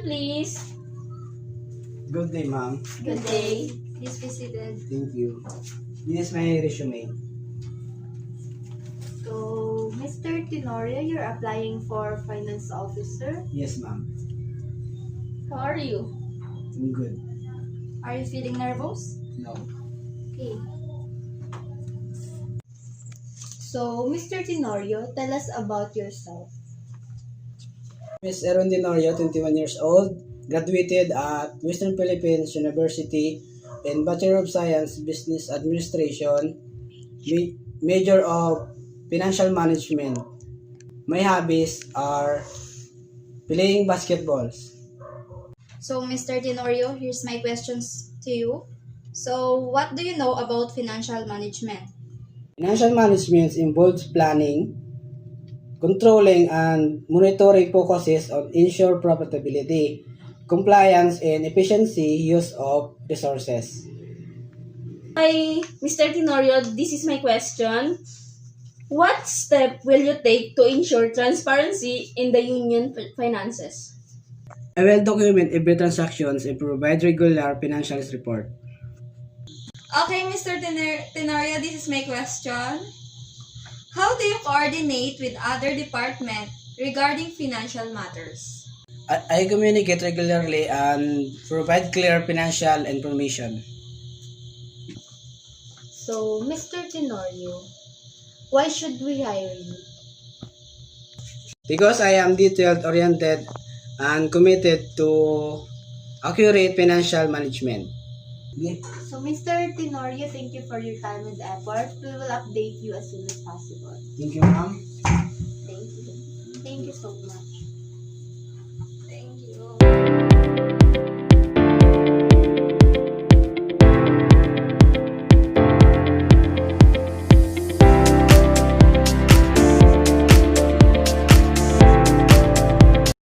please. Good day, ma'am. Good day. Please be seated. Thank you. This is my resume. So, Mr. Tenorio, you're applying for finance officer. Yes, ma'am. How are you? I'm good. Are you feeling nervous? No. Okay. So, Mr. Tenorio, tell us about yourself. Miss Aaron Denorio, 21 years old, graduated at Western Philippines University in Bachelor of Science, Business Administration, major of Financial Management. My hobbies are playing basketballs. So, Mr. Tenorio, here's my questions to you. So, what do you know about financial management? Financial management involves planning, controlling, and monitoring focuses on ensure profitability, compliance, and efficiency use of resources. Hi, Mr. Tenorio, this is my question. What step will you take to ensure transparency in the union finances? I will document every transactions and provide regular financial report. Okay, Mr. Tenorio, this is my question. How do you coordinate with other departments regarding financial matters? I communicate regularly and provide clear financial information. So, Mr. Tenorio, why should we hire you? Because I am detail-oriented and committed to accurate financial management. Okay. So, Mr. Tenorio, thank you for your time and effort. We will update you as soon as possible. Thank you, ma'am. Thank you. Thank you so much.